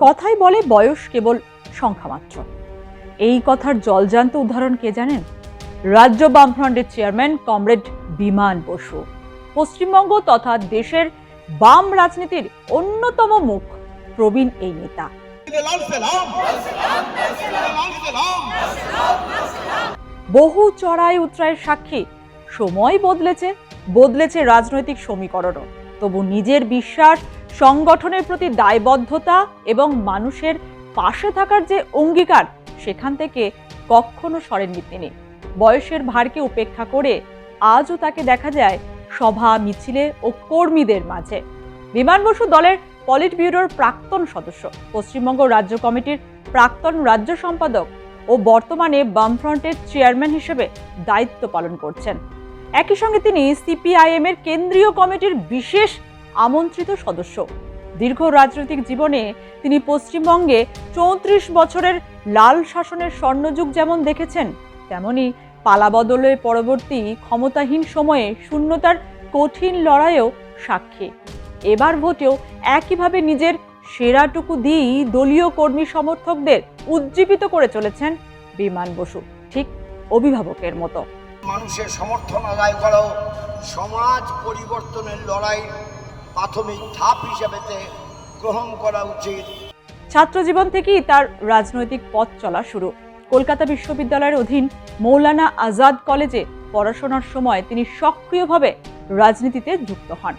কথাই বলে বয়স কেবল সংখ্যা মাত্র। এই কথার জলজান্ত উদাহরণ কে জানেন? রাজ্য বামফ্রন্টের চেয়ারম্যান কমরেড বিমান বসু। পশ্চিমবঙ্গ তথা দেশের বাম রাজনীতির অন্যতম মুখ প্রবীণ এই নেতা। বহু চড়াই উতরাইয়ের সাক্ষী। সময় বদলেছে রাজনৈতিক সমীকরণও, তবু নিজের বিশ্বাস, সংগঠনের প্রতি দায়বদ্ধতা এবং মানুষের পাশে থাকার যে অঙ্গীকার, সেখান থেকে কখনো সরেননি তিনি। বয়সের ভারকে উপেক্ষা করে আজও তাকে দেখা যায় সভা, মিছিলে ও কর্মীদের মাঝে। বিমান বসু দলের পলিট ব্যুরোর প্রাক্তন সদস্য, পশ্চিমবঙ্গ রাজ্য কমিটির প্রাক্তন রাজ্য সম্পাদক ও বর্তমানে বামফ্রন্টের চেয়ারম্যান হিসেবে দায়িত্ব পালন করছেন। একই সঙ্গে তিনি সিপিআইএম এর কেন্দ্রীয় কমিটির বিশেষ আমন্ত্রিত সদস্য। দীর্ঘ রাজনৈতিক জীবনে তিনি পশ্চিমবঙ্গে 34 বছরের লাল শাসনের স্বর্ণযুগ যেমন দেখেছেন, তেমনি পালাবদলের পরবর্তী ক্ষমতাহীন সময়ে শূন্যতার কঠিন লড়াইও সাক্ষী। এবার ভোটেও একইভাবে নিজের সেরাটুকু দিয়েই দলীয় কর্মী সমর্থকদের উজ্জীবিত করে চলেছেন বিমান বসু, ঠিক অভিভাবকের মতো। মানুষের সমর্থন আদায় করাও সমাজ পরিবর্তনের লড়াই প্রাথমিক ধাপ হিসেবে গ্রহণ করা উচিত। ছাত্র জীবন থেকেই তার রাজনৈতিক পথ চলা শুরু। কলকাতা বিশ্ববিদ্যালয়ের অধীন মৌলানা আজাদ কলেজে পড়াশোনার সময় তিনি সক্রিয়ভাবে রাজনীতিতে যুক্ত হন।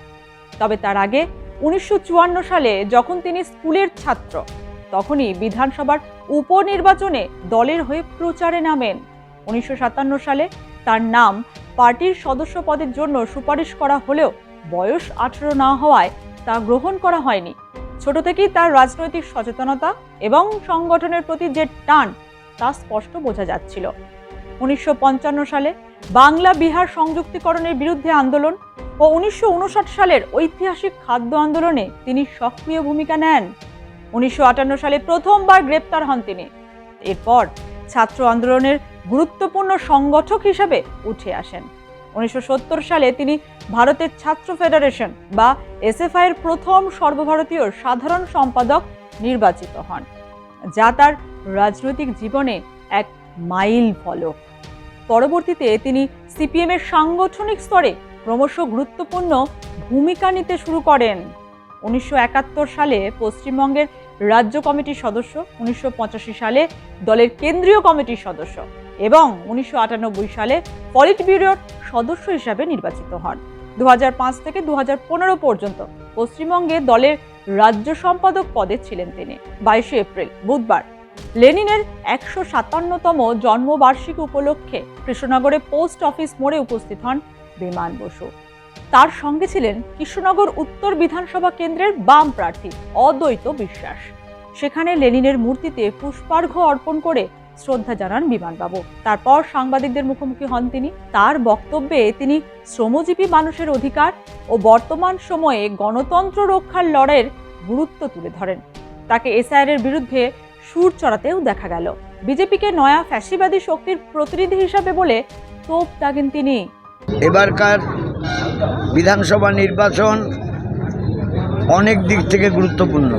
তবে তার আগে 1954 সালে যখন তিনি স্কুলের ছাত্র, তখনই বিধানসভার উপনির্বাচনে দলের হয়ে প্রচারে নামেন। 1957 সালে তার নাম পার্টির সদস্য পদের জন্য সুপারিশ করা হলেও বয়স 18 না হওয়ায় তা গ্রহণ করা হয়নি। ছোট থেকেই তার রাজনৈতিক সচেতনতা এবং সংগঠনের প্রতি যে টান, তা স্পষ্ট বোঝা যাচ্ছিল। 1955 সালে বাংলা বিহার সংযুক্তিকরণের বিরুদ্ধে আন্দোলন ও 1959 সালের ঐতিহাসিক খাদ্য আন্দোলনে তিনি সক্রিয় ভূমিকা নেন। 1958 সালে প্রথমবার গ্রেপ্তার হন তিনি। এরপর ছাত্র আন্দোলনের গুরুত্বপূর্ণ সংগঠক হিসেবে উঠে আসেন। 1970 সালে তিনি ভারতের ছাত্র ফেডারেশন বা এসএফআই এর প্রথম সর্বভারতীয় সাধারণ সম্পাদক নির্বাচিত হন, যা তার রাজনৈতিক জীবনে এক মাইল ফলক। পরবর্তীতে তিনি সিপিএম এর সাংগঠনিক স্তরে ক্রমশ গুরুত্বপূর্ণ ভূমিকা নিতে শুরু করেন। 1971 সালে পশ্চিমবঙ্গের রাজ্য কমিটির সদস্য, 1985 সালে দলের কেন্দ্রীয় কমিটির সদস্য এবং 1998 সালে পলিট ব্যুরোর সদস্য হিসাবে নির্বাচিত হন। 2005 থেকে 2015 পর্যন্ত পশ্চিমবঙ্গে দলের রাজ্য সম্পাদক পদে ছিলেন তিনি। 22 এপ্রিল বুধবার লেনিনের 157তম জন্মবার্ষিকী উপলক্ষে কৃষ্ণনগরে পোস্ট অফিস মোড়ে উপস্থিত হন বিমান বসু। তার সঙ্গে ছিলেন কৃষ্ণনগর উত্তর বিধানসভা কেন্দ্রের বাম প্রার্থী অদ্বৈত বিশ্বাস। সেখানে লেনিনের মূর্তিতে পুষ্পার্ঘ্য অর্পণ করে শ্রদ্ধা জানান বিমানবাবু। তারপর সাংবাদিকদের মুখোমুখি হন তিনি। তার বক্তব্যে তিনি শ্রমজীবী মানুষের অধিকার ও বর্তমান সময়ে গণতন্ত্র রক্ষার লড়াইয়ের গুরুত্ব তুলে ধরেন। তাকে এসআইআর এর বিরুদ্ধে সুর চড়াতেও দেখা গেল। বিজেপিকে নয়া ফ্যাসিবাদী শক্তির প্রতিনিধি হিসাবে বলে তোপ দাগেন তিনি। এবারকার বিধানসভা নির্বাচন অনেক দিক থেকে গুরুত্বপূর্ণ।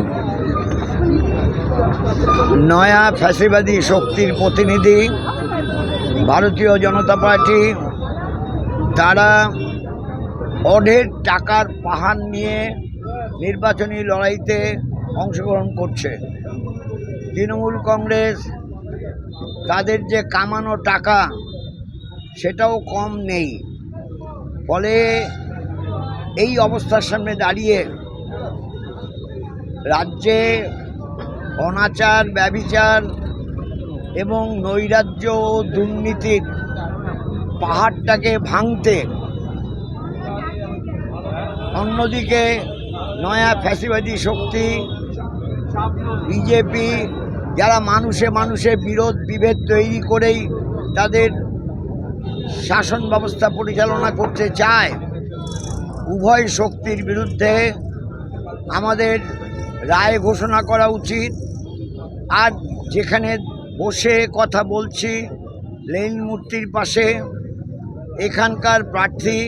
নয়া ফ্যাসিবাদী শক্তির প্রতিনিধি ভারতীয় জনতা পার্টি, তারা অঢের টাকার পাহাড় নিয়ে নির্বাচনী লড়াইতে অংশগ্রহণ করছে। তৃণমূল কংগ্রেস, তাদের যে কামানো টাকা সেটাও কম নেই। ফলে এই অবস্থার সামনে দাঁড়িয়ে রাজ্যে অনাচার, ব্যভিচার এবং নৈরাজ্য ও দুর্নীতির পাহাড়টাকে ভাঙতে, অন্যদিকে নয়া ফ্যাসিবাদী শক্তি বিজেপি, যারা মানুষে মানুষে বিরোধ বিভেদ তৈরি করেই তাদের শাসন ব্যবস্থা পরিচালনা করতে চায়, উভয় শক্তির বিরুদ্ধে আমাদের রায় ঘোষণা করা উচিত। আর যেখানে বসে কথা বলছি, লেনিন মূর্তির পাশে, এখানকার প্রার্থী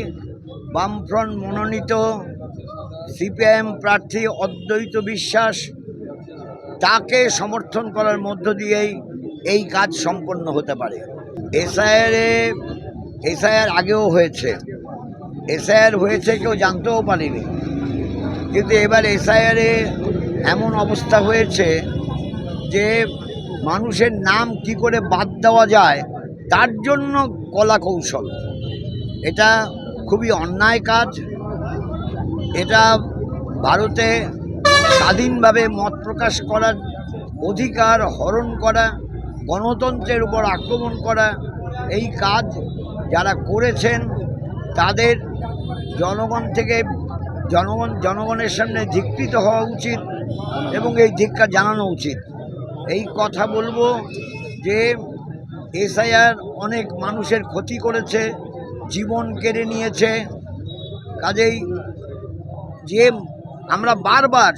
বামফ্রন্ট মনোনীত সিপিআইএম প্রার্থী অদ্বৈত বিশ্বাস, তাকে সমর্থন করার মধ্য দিয়েই এই কাজ সম্পন্ন হতে পারে। এসআইআর আগেও হয়েছে, এসআইআর হয়েছে কেউ জানতেও পারেনি, কিন্তু এবার এসআইআরে এমন অবস্থা হয়েছে যে মানুষের নাম কি করে বাদ দেওয়া যায় তার জন্য কলা কৌশল। এটা খুবই অন্যায় কাজ। এটা ভারতে স্বাধীনভাবে মত প্রকাশ করার অধিকার হরণ করা, গণতন্ত্রের উপর আক্রমণ করা, এই কাজ যারা করেছেন তাদের জনগণের সামনে ধিক্কৃত হওয়া উচিত এবং এই ধিক্কার জানানো উচিত। এই কথা বলবো যে এসআইআর অনেক মানুষের ক্ষতি করেছে, জীবন কেড়ে নিয়েছে। কাজেই যে আমরা বারবার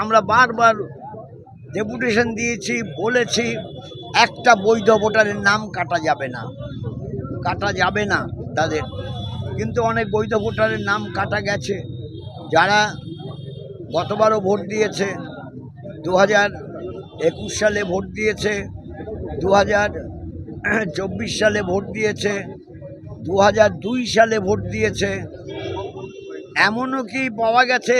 আমরা বারবার ডেপুটেশন দিয়েছি, বলেছি একটা বৈধ ভোটারের নাম কাটা যাবে না তাদের, কিন্তু অনেক বৈধ ভোটারের নাম কাটা গেছে। যারা গতবারও ভোট দিয়েছে, 2021 সালে ভোট দিয়েছে, 2024 সালে ভোট দিয়েছে, 2002 সালে ভোট দিয়েছে, এমনও কি পাওয়া গেছে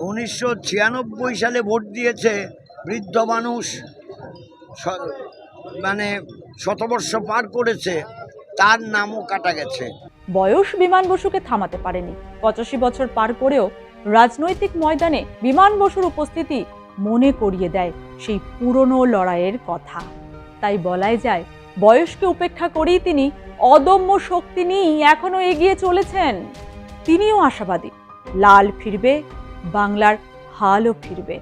1996 সালে ভোট দিয়েছে বৃদ্ধ মানুষ, মানে 100 বর্ষ পার করেছে, তার নামও কাটা গেছে। বয়স বিমান বসুকে থামাতে পারেনি। 85 বছর পার করেও রাজনৈতিক ময়দানে বিমান বসুর উপস্থিতি মনে করিয়ে দেয় সেই পুরনো লড়াইয়ের কথা। তাই বলাই যায়, বয়সকে উপেক্ষা করেই তিনি অদম্য শক্তি নিয়েই এখনো এগিয়ে চলেছেন। তিনিও আশাবাদী, লাল ফিরবে, বাংলার হালও ফিরবে।